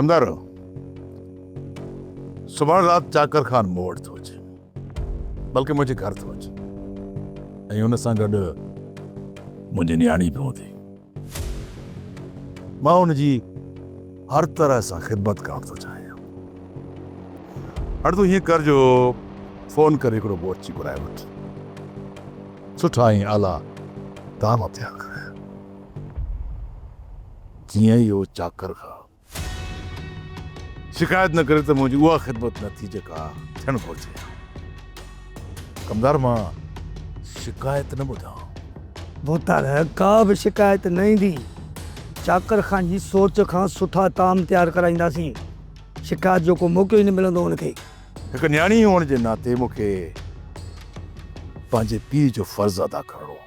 कमदार सुभाणे राति चाकर खान मूं वटि थो अचे, बल्कि मुंहिंजे घर थो अचे ऐं हुन सां गॾु मुंहिंजी न्याणी बि हूंदी। मां हुनजी हर तरह सां ख़िदमत करणु थो चाहियां। हाणे तूं हीअं कर जो फोन करे हिकिड़ो बोची घुराए वठ, सुठा ऐं आला ताम तयारु कराए, जीअं ई इहो चाकर खां शिकायत न करे त मुंहिंजी उहा ख़िदमत न थी जेका थियणु घुरिजे। कमदार मां शिकायत न ॿुधां। बोतार का बि शिकायत न ईंदी। चाकर खान जी सोच खां सुठा ताम तयारु कराईंदासीं। शिकायत जो को मौक़ो ई न मिलंदो हुनखे। हिकु न्याणी हुअण जे नाते मूंखे पंहिंजे पीउ जो फर्ज़ अदा करणो।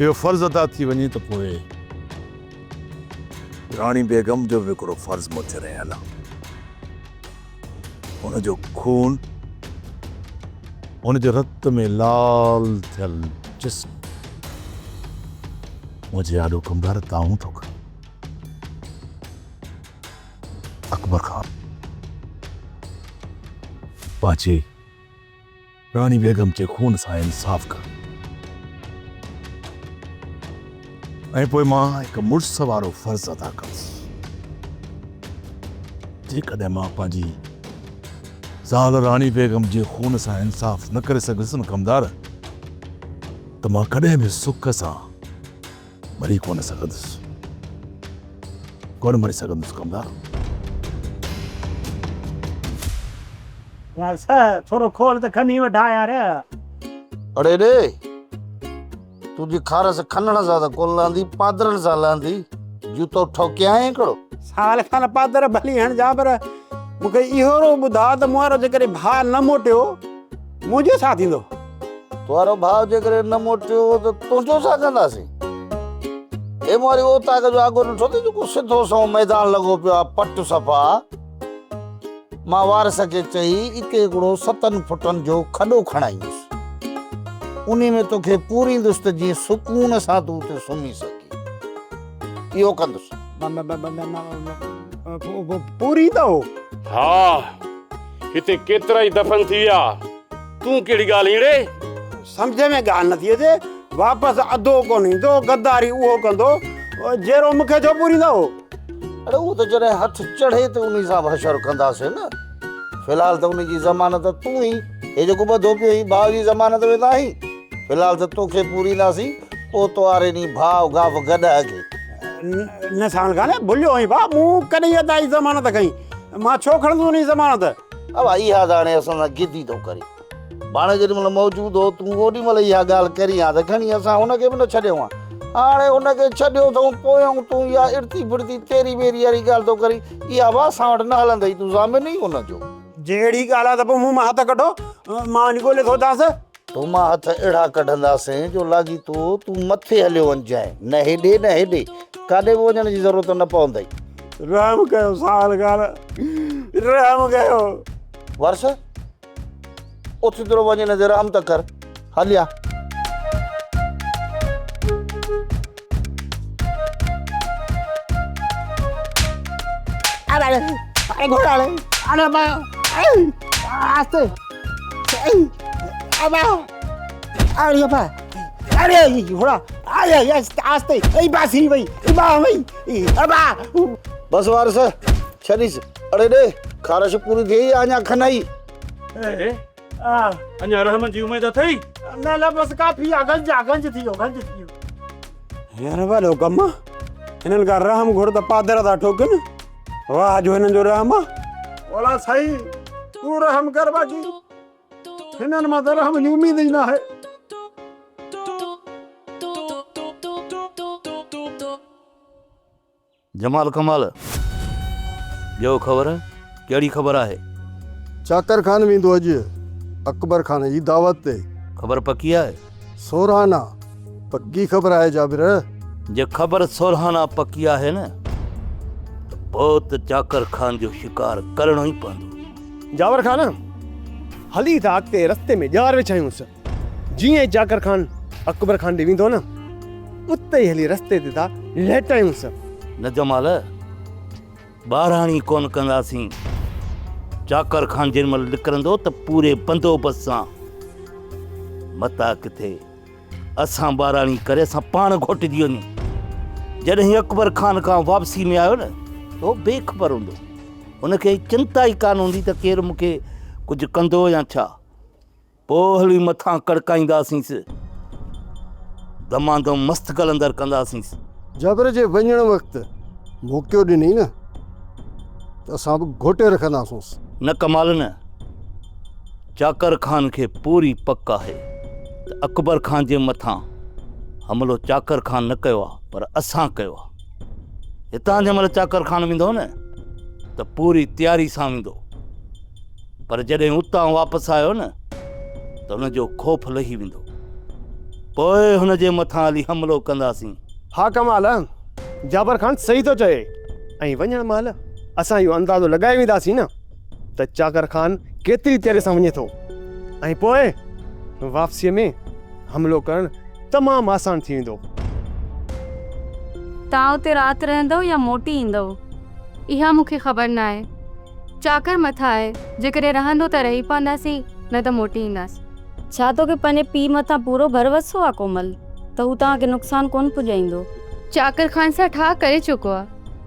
इहो फर्ज़ अदा थी वञे त पोइ राणी बेगम जो बि हिकिड़ो फर्ज़ मूं ते रहियल आहे। हुनजो खून, हुनजे रत में लाल थियल जिस्म मुंहिंजे आॾो कमदार ताऊं थो करे। अकबर खान पंहिंजे राणी बेगम जे खून सां इंसाफ़ कर ऐं पोइ मां हिकु मुड़ुस वारो फर्ज़ अदा कंदुसि। जेकॾहिं मां पंहिंजी ज़ाल राणी बेगम जे खून सां इंसाफ़ न करे सघुसि न कमदार, त मां कॾहिं बि सुख सां मरी कोन सघंदुसि, कोन मरी सघंदुसि कमदार। यार सर थोड़ो खोल त खनी वठा यार। अड़े रे तुझी खारस खनण सां त कोन लहंदी, पादरनि सां लहंदी। जूतो ठोकिया आहे हिकिड़ो। साल खान पादर भली हण जा, पर मूंखे इहो ॿुधा त मुंहिंजो जेकॾहिं भाउ न मोटियो मुंहिंजो छा थींदो? तुंहिंजो भाउ जेकॾहिं न मोटियो त तुंहिंजो छा कंदासीं? ए मुआरी ओ ताक जो आगो ॾिठो त जेको सिधो सो मैदान लॻो पियो आहे, पट सफ़ा। मां वारस खे चई इते हिकिड़ो 7 फुटनि जो खॾो खणाईंदुसि, उन में तोखे पूरींदुसि त जीअं सुकून सां तूं उते सुम्ही सघीं। इहो कंदुसि। पूरी तो हा, हिते केतिरा ई दफ़न थी विया, तूं कहिड़ी ॻाल्हि ईड़े? सम्झ में ॻाल्हि नथी अचे। वापसि अधो कोन ईंदो, गद्दारी उहो कंदो, जहिड़ो मूंखे छो पूरींदो? अरे उहो त जॾहिं हथ चढ़े त उन सां बशर कंदासीं न। फ़िलहाल त उनजी ज़मानत तूं ई, हे जेको ॿधो पियो ई भाउ जी ज़मानत में त आहीं। फ़िलहाल त तोखे पूरींदासीं, पोइ तोहारे ॾींहुं भाउ गाव गॾ अॻे। न साण कान्हे, भुलियो आई भाउ, मूं कॾहिं अदाई ज़मानत कई? मां छो खणंदो उन ज़मानत? अब इहा त हाणे असां सां गिदी थो करे। पाण जेॾी महिल मौजूदु हो तूं ओॾी महिल इहा ॻाल्हि करी आहे त खणी असां हुनखे बि न छॾियो आहे। हाणे हुनखे छॾियो अथऊं, पोयां तूं इहा इर्ती फिरती तेरी बेरी वारी ॻाल्हि थो करी। इहा बि असां वटि न हलंदई, तूं ज़ामिन ई हुनजो। जहिड़ी ॻाल्हि आहे त पोइ मूं मां हथ कढो, मां वञी ॻोल्हे थो अचांसि। तो मां हथ अहिड़ा कढंदासीं जो लागी तूं मथे हलियो वञजांइ, न हेॾे न हेॾे, काॾे बि वञण जी ज़रूरत न पवंदई। रहम कयो साल ॻाल्हि, रहम कयो। वर्ष उथी तुरो वञे न ते रहम त कर। हलिया अरे घोड़ा अरे आस्ते अरे अरे घोड़ा आया आस्ते बासी भाई भाई बस वारस छॾीस। अरे ॾे खारश पूरी थी अञा खनाई। अञा रहमन जी उमेद अथई? न बस काफ़ी आहे, गंज थी वियो। यार भलो कम आहे, हिननि खां रहम घुर त पादर था ठोकनि। वाह जो हिननि जो रहम आहे। ओला साईं तूं रहम कर, बाक़ी हिननि मां त रहम जी उमेद ई न आहे। जमाल कमाल ॿियो ख़बर कहिड़ी ख़बर आहे? चाकर खान वेंदो अॼु अकबर खान जी दावत ते। ख़बर पकी आहे? सोरहाना पक्की ख़बर आहे जाबिर। जे ख़बर सोरहाना पकी आहे न त पोइ त चाकर खान जो शिकार करणो ई पवंदो। जावर खान हली था अॻिते रस्ते में ॼार विछायूंसि। जीअं ई चाकर खान अकबर खान ॾे वेंदो न, उते ई हली रस्ते ते था लेटायूंसि। न जमाल, ॿारहाणी कोन कंदासीं। चाकर खान जेॾी महिल निकिरंदो त पूरे बंदोबस्त सां। मता किथे असां ॿारहाणी करे असां पाण घोटिजी वञूं। जॾहिं अकबर खान खां वापसी में आयो न त उहो बेख़बर हूंदो। हुनखे चिंता ई कान हूंदी त केरु मूंखे कुझु कंदो या छा। पोइ हली मथां कड़काईंदासींसि, दमादम मस्तकल अंदरि कंदासींसि। जबर जे वञण वक़्तु मोकियो ॾिनई न त असां बि घोटे रखंदासीं। न कमाल न, चाकर खान खे पूरी पक आहे त अकबर खान जे मथां हमिलो चाकर खान न कयो आहे पर असां कयो आहे। हितां जंहिं महिल चाकर खान वेंदो न त पूरी तयारी सां वेंदो, पर जॾहिं उतां वापसि आयो न त हुनजो ख़ौफ़ लही वेंदो। पोइ हुनजे मथां हली हमिलो कंदासीं। हाँ कमाल, जाबर खान सही थो चए। ऐं वञण महिल असां इहो अंदाज़ो लॻाए वेंदासीं न त चाकर खान केतिरी तयारी सां वञे थो, ऐं पोइ वापसीअ में हमिलो करणु तमामु आसान थी वेंदो। तव्हां उते राति रहंदव या मोटी ईंदव इहा मूंखे ख़बर न आहे। चाकर मथां आहे, जेकॾहिं रहंदो त रही पवंदासीं, न त मोटी ईंदासीं। छा तोखे पंहिंजे पीउ मथां पूरो भरोसो आहे कोमल त हू तव्हांखे नुक़सानु कोन पुॼाईंदो? चाकर खान सां ठाह करे चुको आहे,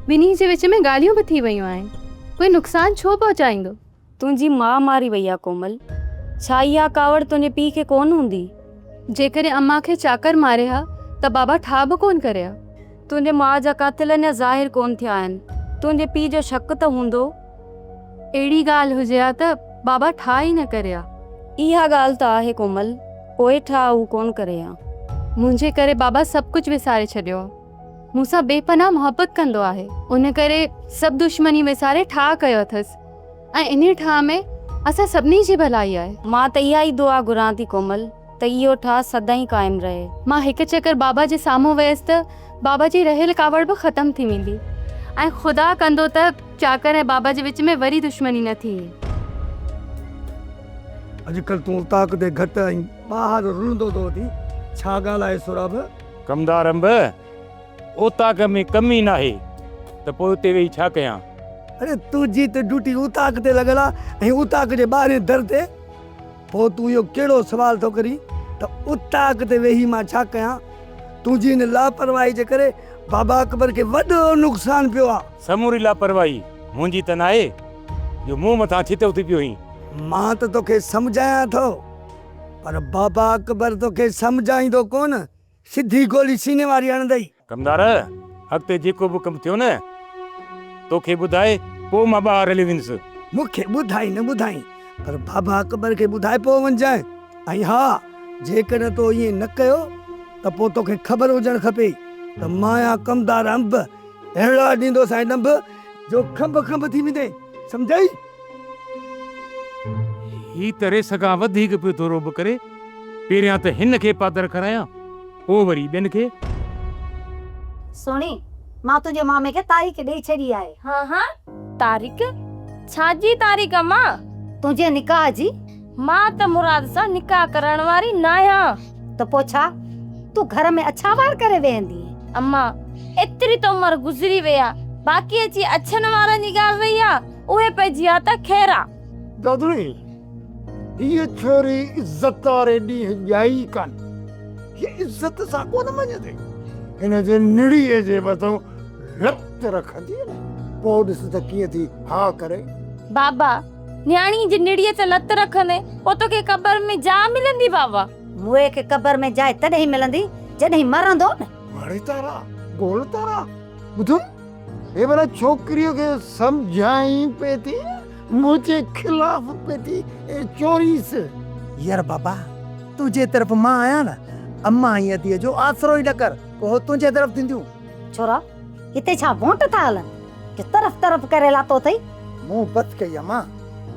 ॿिन्ही जे विच में ॻाल्हियूं बि थी वियूं आहिनि। कोई नुक़सानु छो पहुचाईंदो? तुंहिंजी माउ मारी वई आहे कोमल, छा इहा कावड़ तुंहिंजे पीउ खे कोन हूंदी? जेकॾहिं अम्मा खे चाकर मारे हा त बाबा ठाह बि कोन करे हा। तुंहिंजे माउ जा कातिल अञा ज़ाहिर कोन थिया आहिनि, तुंहिंजे पीउ जो शक त हूंदो। अहिड़ी ॻाल्हि हुजे हा त बाबा ठाह ई न करे हा। इहा ॻाल्हि त आहे कोमल, पोइ ठाह हू कोन करे हा। मुंहिंजे करे बाबा सभु कुझु विसारे छॾियो, मूंसां बेपनाह मोहबत कंदो आहे। उन करे सभु दुश्मनी विसारे ठाह कयो अथसि, ऐं इन ठाह में असां सभिनी जी भलाई आहे। मां त इहा ई दुआ घुरां थी कोमल त इहो ठाह सदाईं क़ाइमु रहे। मां हिकु चकर बाबा जे साम्हूं वियसि त बाबा जी रहियल कावड़ बि ख़तमु थी वेंदी, ऐं ख़ुदा कंदो त चाकर ऐं बाबा जे विच में वरी दुश्मनी न थी। अॼुकल्ह तूं ताक़ ते घटि ऐं ॿाहिरि रुलंदो थो थी, छा ॻाल्हि आहे सुराब? कमदार अंब, ओताक में कमी नाहे त पोइ उते वेही छा कयां? अरे तुंहिंजी त ड्यूटी उताक ते लॻल आहे ऐं उताक जे ॿाहिरि दर ते। पोइ तूं इहो कहिड़ो सुवाल थो करी त उताक ते वेही मां छा कयां? तुंहिंजी हिन लापरवाही जे करे बाबा अकबर खे वॾो नुक़सानु पियो आहे। समूरी लापरवाही मुंहिंजी त नाहे जो मूं मथां छितो थी पियो। मां त तोखे सम्झायां थो, पर बाबा अकबर तोखे सम्झाईंदो कोन, सिधी गोली सीने वारी हणंदई। कमदार, अॻिते जेको बि कमु थियो न तोखे ॿुधाए पोइ मां ॿाहिरि हली वेंदुसि। मूंखे ॿुधाई न ॿुधाई, पर बाबा अकबर खे ॿुधाए पोइ वञजांइ। ऐं हा, जेकॾहिं तो ईअं न कयो त पोइ तोखे ख़बर हुजणु खपे त मां कमदार अंब अहिड़ा ॾींदोसि ऐं ॾंभ जो खंभ खंभ थी वेंदे, सम्झाई? ही तरे सघां वधीक पियो थो रोब करे। पहिरियां त हिन खे पादर करायां, पोइ वरी ॿियनि खे। सुणी, मां तुंहिंजे मामे खे तारीख़ ॾेई छॾी आहे। हाँ हाँ, तारीख़? छाजी तारीख़ मां? तुंहिंजे निकाह जी। मां त मुराद सां निकाह करण वारी न आहियां। त पोइ छा तूं घर में अछावार करे वेंदी? अम्मा, एतिरी त उमिरि गुज़री वई आहे, बाक़ी अची अछनि वारनि जी ॻाल्हि रही आहे, उहे पइजी आहे त ख़ैर आहे। दादरी, ये छोरी इज्जत वारे ॾींहुं ॼाई कान, ये इज्जत सां कोन मञंदे। हिन जे निड़ीअ जे मथां लत रखंदी न, पोइ ॾिस त कीअं थी हा करे। बाबा, न्याणी जी निड़ीअ ते लत रखंदे पोइ तोखे क़बर में जा मिलंदी बाबा? मुए खे क़बर में जाइ तॾहिं मिलंदी जॾहिं मरंदो न। मारे तारा, गोल तारा, ॿुधो हे भला छोकिरीअ खे सम्झाई पे थी, मुझे खिलाफ पे थी चोरी से। यार बाबा, तुझे तरफ मां आया ना, अम्मा आई अतीअ जो आसरो ई न कर, पोइ तुंहिंजे तरफ थींदियूं। छोरा, हिते छा वोट था हलनि जो तरफ़ तरफ़ करे लातो अथई? मूं बस कई अम्मा,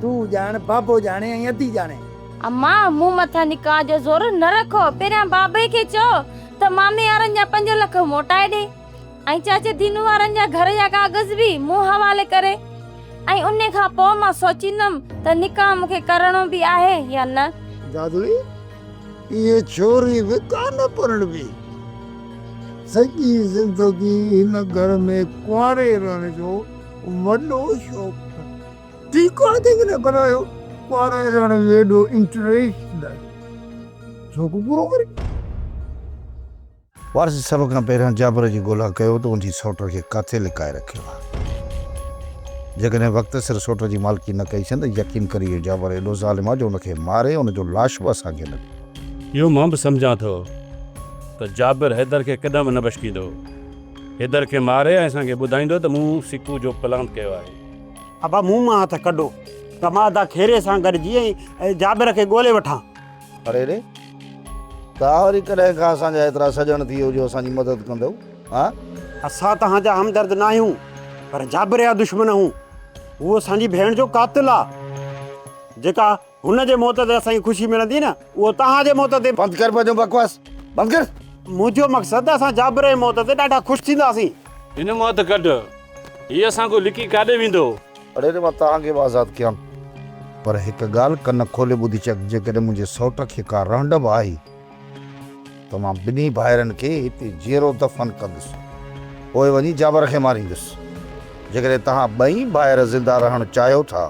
तूं ॼाण, बाबो ॼाणे ऐं अदी ॼाणे। अम्मा, मूं मथां निकाह जो ज़ोर न रखो। पहिरियां बाबे खे चओ त मामे वारनि जा 5 लख मोटाए ॾे, ऐं चाचे दीनू वारनि जा घर जा कागज़ बि मूं हवाले करे, ऐं उन खां पोइ मां सोचींदमि त निकाह मूंखे करणो बि आहे या न। दादुई, ये छोरी भी कान पढ़ी, सॼी ज़िंदगी हिन घर में कुंवारे रहण जो वॾो शौक़ु ठीकु आहे जेके न करायो पारे ॼण एॾो इंटरेस्ट शौक़ु पूरो करे वारस सभ खां पहिरियों जाबर जी ॻोल्हा कयो त उनजी सौट खे किथे लिकाए रखियो आहे। जेकॾहिं वक़्त सिर सौट जी मालिकी न कई त यकीन करिए जाबर एॾो ज़ालिम आहे जो उनखे मारे उनजो लाश बि असांखे न ॾिए। इहो मां बि सम्झां थो त जाबिर हैदर खे क़दम न बशकींदो। हैदर खे मारे ऐं असांखे ॿुधाईंदो त मूं सिकू जो प्लान कयो आहे। अबा मुंहुं मां हथ कढो त मां दा खेरे सां गॾिजी ऐं जाबिर खे ॻोल्हे वठां। अरे रे तव्हां वरी कॾहिं खां असांजा एतिरा सॼण थी वियो जो असांजी मदद कंदव? हा असां तव्हांजा हमदर्द न आहियूं पर जाबिर जा दुश्मन हूं। उहो असांजी भेण जो कातिल आहे। जेका हुन जे मौत ते असांखे ख़ुशी मिलंदी न उहो तव्हांजे मौत ते। बंदि कर पंहिंजो बकवास बंदि कर। मुंहिंजो मक़सदु असां जाबिर जे मौत ते ॾाढा ख़ुशि थींदासीं। हिन मौत कढ हीअ असांखो लिकी काॾे वेंदो। अरे रे मां तव्हांखे बि आज़ादु कयां पर हिकु ॻाल्हि कन खोले ॿुधी चक जेकॾहिं मुंहिंजे सौट खे का रहंड बि आई त मां ॿिन्ही भाइरनि खे हिते जीअरो दफ़न कंदुसि पोइ वञी जाबर खे मारींदुसि। जेकॾहिं तव्हां ॿई भाइर ज़िंदा रहणु चाहियो था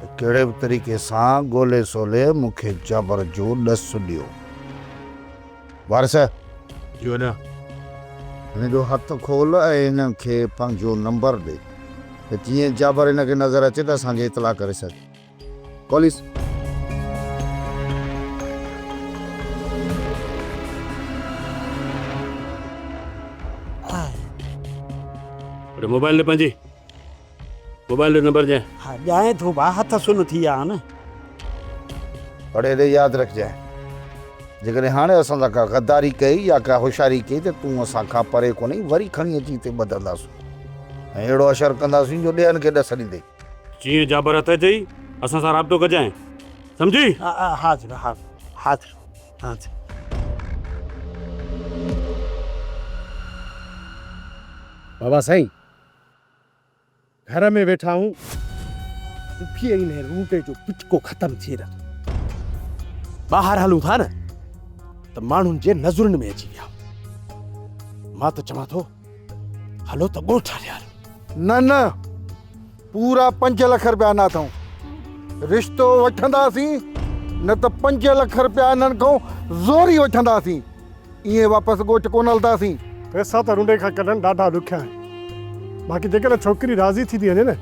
त कहिड़े बि तरीक़े सां ॻोल्हे सोले मूंखे जाबर जो ॾसु ॾियो। वारस हिन जो हथु खोल ऐं हिन खे पंहिंजो नंबर ॾे त जीअं जाबर हिन खे नज़र अचे त असांखे इतला करे सघे। कॉलिस मोबाइल पंहिंजी मोबाइल जो नंबर ॾियां। हा ॼाए थो भाउ हथ सुन थी विया न। पर हेॾे यादि रखजांइ जेकॾहिं हाणे असां सां का गद्दारी कई या का होशियारी कई त तूं असांखां परे कोन्हे वरी खणी अची हिते ॿधंदासीं ऐं अहिड़ो असरु कंदासीं जो ॿियनि खे ॾस ॾींदे। जीअं जाबर हथ चई असां सां राब्तो कजांइ सम्झी। हाज़िर हाज़िर हाज़िर। बाबा साईं घर में वेठा हूं पुफीअ ई ने रूटे जो पिचको ख़तम थी रहियो। ॿाहिरि हलूं था न त माण्हुनि जे नज़रुनि में अची विया। मां त चवां थो हलो त ॻोठ हलिया। न न पूरा 5 लख रुपया न अथऊं। रिश्तो वठंदासीं न त 5 लख रुपया इन्हनि खां ज़ोरी वठंदासीं। ईअं वापसि ॻोठ कोन हलंदासीं। पैसा त रुंडे खां कढणु ॾाढा ॾुखिया आहिनि। बाक़ी जेकॾहिं छोकिरी राज़ी थी वञे न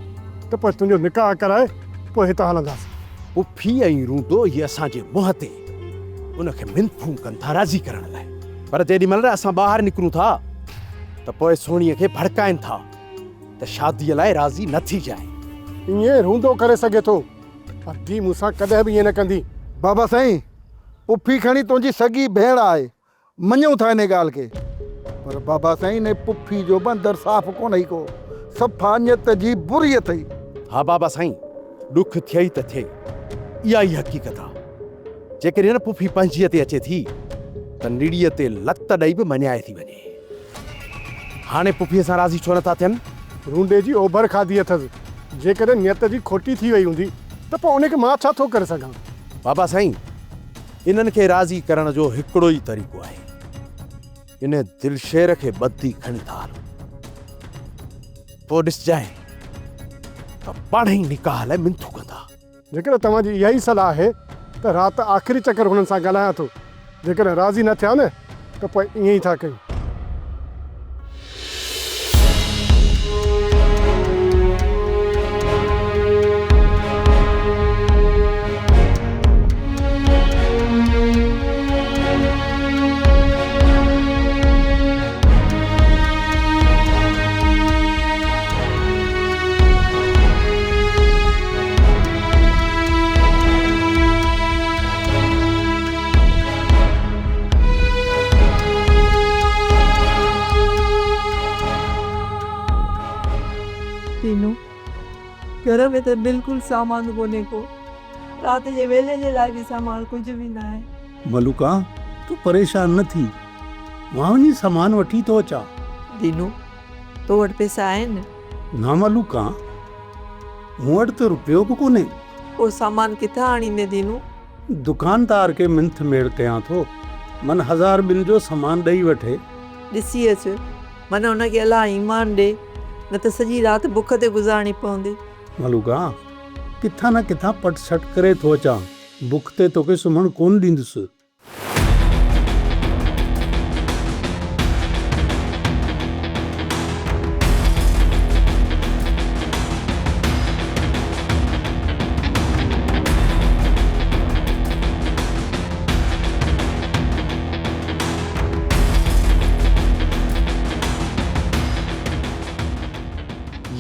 त पोइ तुंहिंजो निकाह कराए पोइ हितां हलंदासीं। पुफी ऐं रूंडो इहे असांजे मुंहं ते उनखे मिंथूं कनि था राज़ी करण लाइ पर जेॾी महिल असां ॿाहिरि निकिरूं था त पोइ सोणीअ खे भड़काइनि था त शादीअ लाइ राज़ी न थी जाए। ईअं रूंडो करे सघे थो पर धी मूंसां कॾहिं बि ईअं न कंदी। बाबा साईं पुफी खणी तुंहिंजी सॻी भेण आहे मञूं था इन ॻाल्हि खे पर बाबा साईं ने पुफी जो बंदर साफ़ कोन ई को सफ़ा नियत जी बुरी अथई। हा बाबा साईं ॾुख थिए ई त थिए इहा ई हक़ीक़त आहे। जेकॾहिं न पुफी पंहिंजीअ ते अचे थी त निड़ीअ ते लत ॾेई बि मञाए थी वञे। हाणे पुफीअ सां राज़ी छो नथा थियनि? रूंडे जी ओभर खाधी अथसि। जेकॾहिं नियत जी खोटी थी वई हूंदी त पोइ उनखे मां छा थो करे सघां? बाबा साईं इन्हनि खे राज़ी करण जो हिकिड़ो ई तरीक़ो आहे। इन दिलशेर खे ॿधी खणी था हलो पोइ ॾिसजांइ त पाण ई निकाह लाइ मिंथू कंदा। जेकॾहिं तव्हांजी इहा ई सलाह आहे त राति आख़िरी चकर हुननि सां ॻाल्हायां थो। जेकॾहिं राज़ी न थिया न त पोइ ईअं ई था कयूं। घर में तो बिल्कुल सामान कोने को रात जे वेले जे लाइ भी सामान कुछ भी ना है। मलुका तू परेशान न थी मां वञी सामान वठी तो अचां। दीनू तो वटि पैसा आहिनि? ना मलुका मूं वटि त रुपयो बि कोन्हे। वो सामान किथां आणींदे दीनू? दुकानदार के मिंथ मेड़ कयां थो मन 1000 ॿिनि जो सामान ॾेई वठे। ॾिसी अच मन हुनखे अलाह ईमान ॾे न त सॼी राति बुख ते गुज़ारणी पवंदी। मलूका किथां न किथां पट सट करे थो अचां, बुख ते तोखे सुम्हण कोन ॾींदुसि।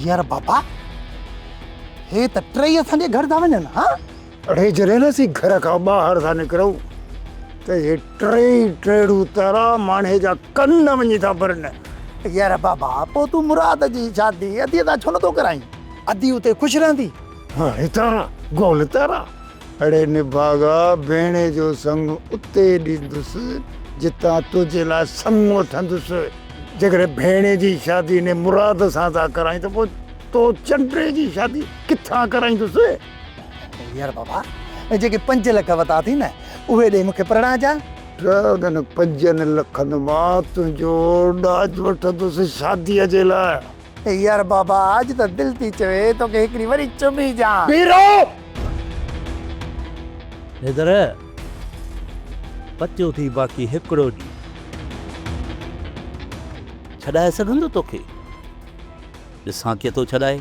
यार बाबा हे त टई असांजे घर था वञनि। हा अड़े जॾहिं न असीं घर खां ॿाहिरि था निकिरूं त हे टेड़ू तारा माणे जा कन वञी था भरनि। यार बाबा पोइ तूं मुराद जी शादी अधीअ तां छो नथो कराई? अधी उते ख़ुशि रहंदी। हाँ तारा गोल तारा अड़े निभागा भेणे जो संग उते ॾींदुसि जितां तुंहिंजे लाइ संग वठंदुसि। जेकर भेणे जी शादी ने मुराद सां था कराई त पोइ तो चंडे जी शादी किथां कराईंदुसि? यार बाबा जेके 5 लख वता थी न उहे ॾे मूंखे प्रणा जा। उन्हनि 5 लखनि मां तुंहिंजो ॾाज वठंदुसि शादीअ जे लाइ। यार बाबा अॼु त दिलि थी चवे तोखे हिकिड़ी वरी चुमी जा। बीरो इधर बचो थी बाक़ी हिकिड़ो ॾींहुं छॾाए सघंदो तोखे? ॾिसां केतो छॾाए।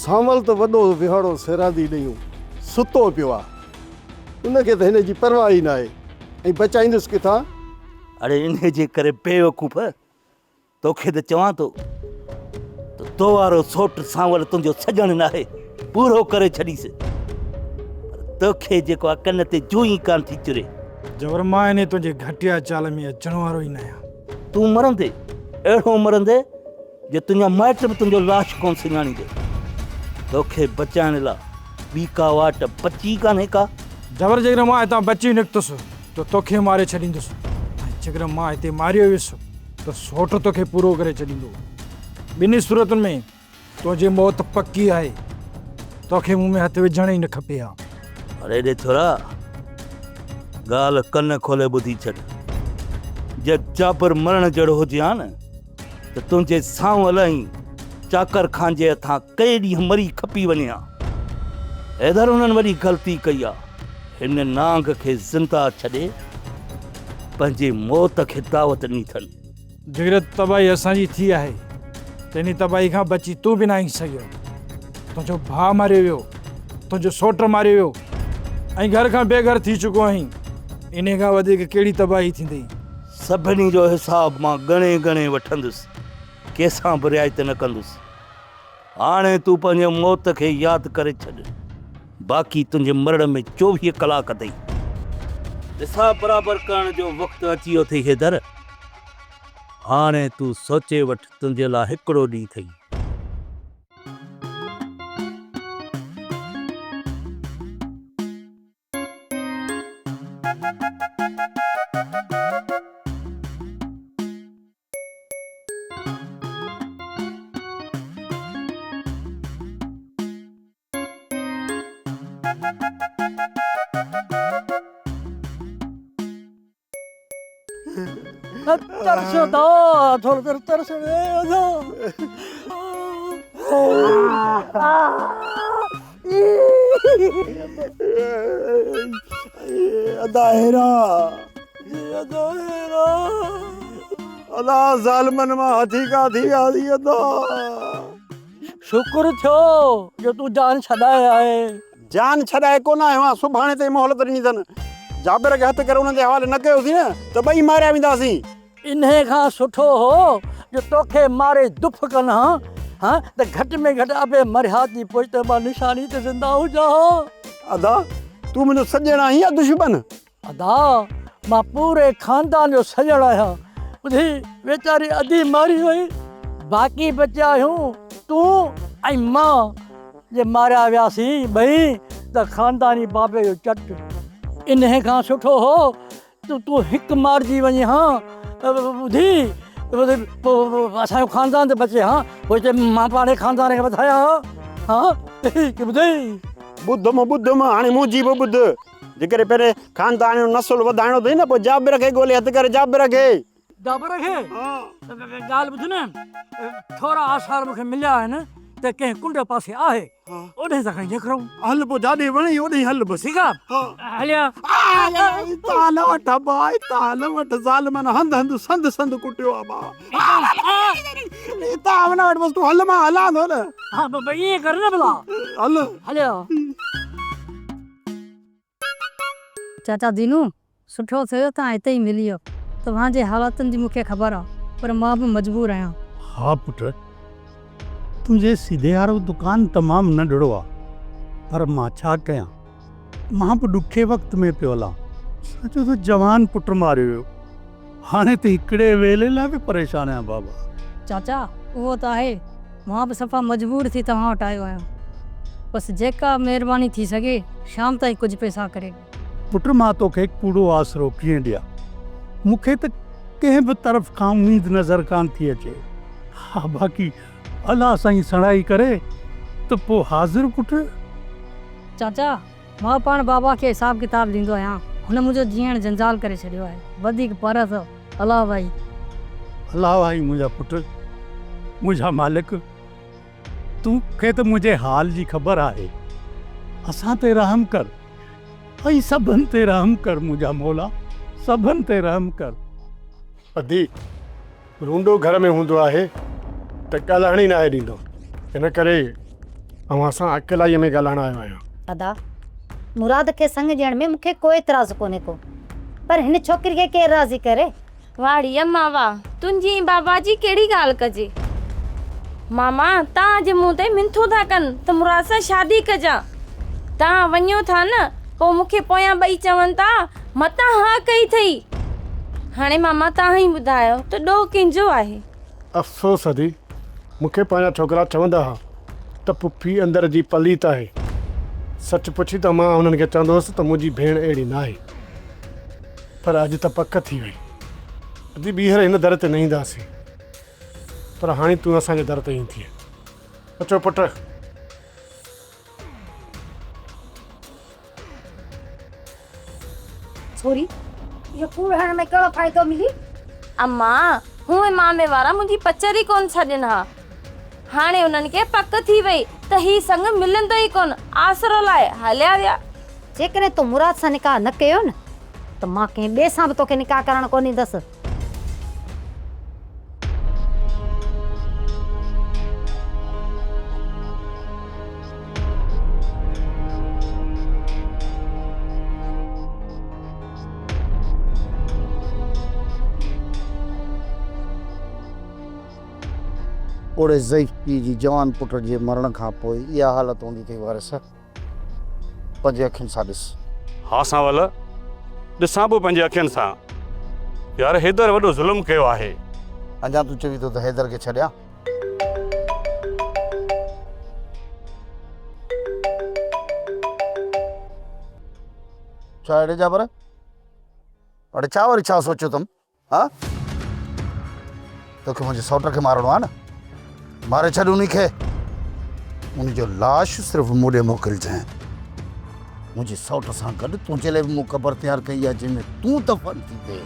सामल त वॾो विहाड़ो सेरादी ॾेयूं सुतो पियो आहे, उनखे त हिन जी परवाह ई न आहे ऐं बचाईंदुसि किथां? अड़े इन जे करे बेवकूफ़ तोखे त चवां थो त तो वारो सोट सांवल तुंहिंजो सजण न आहे, पूरो करे छॾीसि। तोखे जेको आहे कन ते जूं ई कान थी चुरे। जबर मां इन तुंहिंजे घटिया चाल में अचण वारो ई न आहियां। तूं मरंदे अहिड़ो मरंदे जो तुंहिंजा माइट बि तुंहिंजो लाश कोन सुञाणींदे। तोखे बचाइण लाइ ॿी का वाट बची कान्हे का। जबर जेकर मां हितां बची निकितुसि त तोखे मारे छॾींदुसि, ऐं जेकर मां हिते मारियो वियुसि त सोट तोखे पूरो करे छॾींदो। ॿिन्ही सूरतुनि में तुंहिंजी मौत पकी आहे, तोखे मुंहुं में हथु विझण ई न खपे हा। अरे ॾे छोरा ॻाल्हि कन खोले ॿुधी छॾ। जे जाबर मरण जहिड़ो हुजे हा न त तुंहिंजे सांवल ई चाकर खान जे हथां कई ॾींहं मरी खपी वञे हा। हैदर हुननि वॾी ग़लती कई आहे, हिन नांग खे ज़िंदा छॾे पंहिंजे मौत खे दावत ॾिनी अथनि। जेकर तबाही असांजी थी आहे त इन तबाही खां बची तूं बि न आई सघियो। तुंहिंजो भाउ मारियो वियो, तुंहिंजो सोट मारियो वियो ऐं घर खां बेघर थी चुको आहीं। इन खां वधीक कहिड़ी तबाही थींदी? सभिनी जो हिसाब मां गणे गणे वठंदुसि, कंहिंसां बि रिआयत न कंदुसि। हाणे तूं पंहिंजे मौत खे यादि करे छॾ, बाक़ी तुंहिंजे मरण में 24 कलाक अथई। ॾिसा बराबरि करण जो वक़्तु अची वियो अथई हैदर। हाणे तूं सोचे वठ तुंहिंजे लाइ हिकिड़ो ॾींहुं अथई। तरसो तो थोड़ा देर तरसो अदा ज़ालिमनि मां हथी का थी आदी अदा। शुक्र थियो जो तू जान छॾाए आहे। जान छॾाए कोन आयो आहियां, सुभाणे ताईं मोहलत ॾिनी अथनि। जाबिर खे हथु करे उन्हनि जे हवाले न कयोसीं न त ॿई मारिया वेंदासीं। इन्हे खां सुठो हो जो तोखे मारे दुफ़ कनि हा त घटि में घटि अबे मरियात जी पोइ त मां निशानी ते ज़िंदा हुजां। अदा तूं मुंहिंजो सॼण आहीं या दुश्मन? अदा मां पूरे खानदान जो सॼण आहियां। ॿुधी वेचारी अधी मारी वई, बाक़ी बचिया आहियूं तूं ऐं मां। जे मारिया वियासीं ॿई त खानदानी बाबे जो चट। इन्हे खां सुठो हो तूं हिकु मारिजी वञे हा। ॿुधी असांजो खानदान त बचे हा, पोइ हिते मां पाणे खानदान खे वधाया हा। ॿुधई ॿुधुमि हाणे मुंहिंजी बि ॿुध। जेकर पहिरें खानदान जो नसुल वधाइणो अथई न पोइ जाबिर खे ॻोल्हे हथु करे जाबिर खे। जाबर खे ॻाल्हि ॿुध न थोरा आसार मूंखे मिलिया आहिनि त कंहिं कुंड पासे आहे ओॾे सां खणी निकिरूं हल पोइ जाॾे वणे ओॾे हल बसि ठीकु आहे हलिया ताल वठ भाई ताल वठ ज़ालिमन हंध हंध संद संद कुटियो आहे तां वण वठ बसि तूं हल मां हलां थो न हा ईअं कर न भला हल हलिया चाचा दीनू सुठो थियो तव्हां हिते ई मिली वियो तव्हांजे हालातुनि जी मूंखे ख़बर आहे पर मां बि मजबूर आहियां हाँ पुट तुंहिंजे सीधे वारो दुकान तमामु नंढड़ो आहे पर मां छा कयां मां बि ॾुखे वक़्त में पियो हलां सचो त जवान पुट मारियो वियो हाणे त हिकिड़े वेले लाइ बि परेशान आहियां बाबा चाचा उहो त आहे मां बि सफ़ा मजबूर थी तव्हां वटि आयो आहियां बसि जेका महिरबानी थी सघे शाम ताईं कुझु पैसा करे पुट मां तोखे कूड़ो आसरो कीअं ॾियां मूंखे त कंहिं बि तरफ़ खां उमेद नज़र कान थी अचे हा बाक़ी अलाह साईं सणाई करे त पोइ हाज़िर पुट चाचा मां पाण बाबा खे हिसाब किताब ॾींदो आहियां हुन मुंहिंजो जीअण जंजाल करे छॾियो आहे वधीक पर अथव अलाह भाई मुंहिंजा पुट मुंहिंजा मालिक तूंखे त मुंहिंजे हाल जी ख़बर आहे असां ते रहम कर ऐं सभिनि ते रहम कर मुंहिंजा मौला सभिनि ते रहम कर अदी रूंडो घर में हूंदो आहे त ॻाल्हाइण ई न आहे ॾींदो इन करे ऐं असां अकेलाईअ में ॻाल्हाइण आयो आहियूं अदा मुराद खे संग ॾियण में मूंखे कोई एतिराज़ कोन्हे को पर हिन छोकिरी खे केरु राज़ी करे वाड़ी अम्मा वाह तुंहिंजी बाबा जी कहिड़ी ॻाल्हि कजे मामा तव्हां जे मुंहं ते मिंथू था कनि त मुराद सां शादी कजां तव्हां वञो था न पोइ मूंखे पोयां ॿई चवनि था मतां हा कई अथई हाणे मामा तव्हां ई ॿुधायो त ॾोह कंहिंजो आहे अफ़सोस अदी मूंखे पंहिंजा छोकिरा चवंदा हुआ त पुफी अंदर जी पलीत आहे सच पुछी त मां हुननि खे चवंदो हुउसि त मुंहिंजी भेण अहिड़ी न आहे पर अॼु त पक थी वई अदी ॿीहर हिन दर ते न ईंदासीं पर हाणे तूं असांजे दर ते ईंदी अचो पुट छोरी इहो कूड़ हणण में कहिड़ो फ़ाइदो मिली अम्मा हूअं मामे वारा मुंहिंजी पचरी कोन छॾनि हा हाणे उन्हनि खे पक थी वई त ही संग मिलंदो ई कोन आसरो लाइ हलिया विया जेकॾहिं तूं मुराद सां निकाह न कयो न त मां कंहिं ॿिए सां बि तोखे निकाह करणु कोन ईंदसि ओड़े ज़ईफ़ पीउ जी जवान पुट जे मरण खां पोइ इहा हालत हूंदी अथई वारिस पंहिंजे अखियुनि सां ॾिस हा सांवल ॾिसां पोइ पंहिंजे अखियुनि सां यार हैदर वॾो ज़ुल्म कयो आहे अञा तूं चवी थो त हैदर खे छॾियां छा अड़े जाबर अड़े छा वरी छा सोचियो अथमि हा तोखे मुंहिंजे सौट खे मारणो आहे न मारे छॾ उन खे उन जो लाश सिर्फ़ु मूं ॾे मोकिलिजांइ मुंहिंजे सौट सां गॾु तुंहिंजे लाइ बि मूं क़बर तयारु कई आहे जंहिंमें तूं दफ़न थी थिए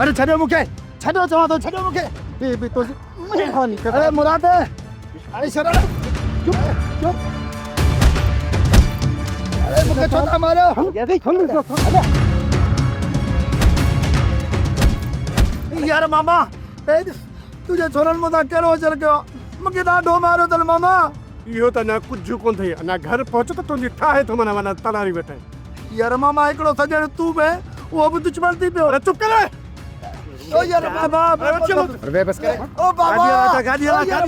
अरे छॾियो मूंखे छॾियो चवां थो छॾियो मूंखे अरे मुराद अरे छॾो चुप चुप अरे मूंखे छो था मारियो यार मामा तुंहिंजे छोरनि मूंखां कहिड़ो अचर कयो मूंखे ॾाढो मारियो अथनि मामा इहो त अञा कुझु कोन थई अञा घर पहुच त तुंहिंजी ठाहे थो माना तलारी वेठे यार मामा हिकिड़ो सॼण तूं बि उहो बि दुश्मन थी पियो चुप कर ओ यार बाबा अरे बस कर ओ बाबा गाड़ी वाला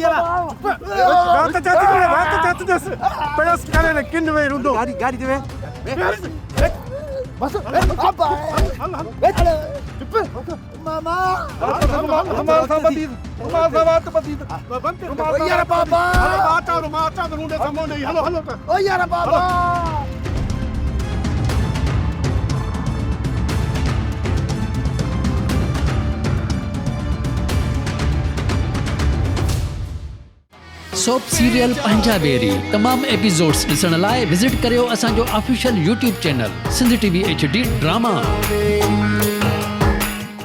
बात चाहती दस बस करे न किन वे रुंडो गाड़ी दे बस बाबा चुप मामा हमारा साथ बंद ओ यार बाबा माता रुंडे समो नहीं हेलो हेलो ओ यार बाबा सोप सीरियल पंजाबेरी तमाम एपिसोड्स ॾिसण लाइ विज़िट करियो असांजो official YouTube channel Sindh TV HD drama.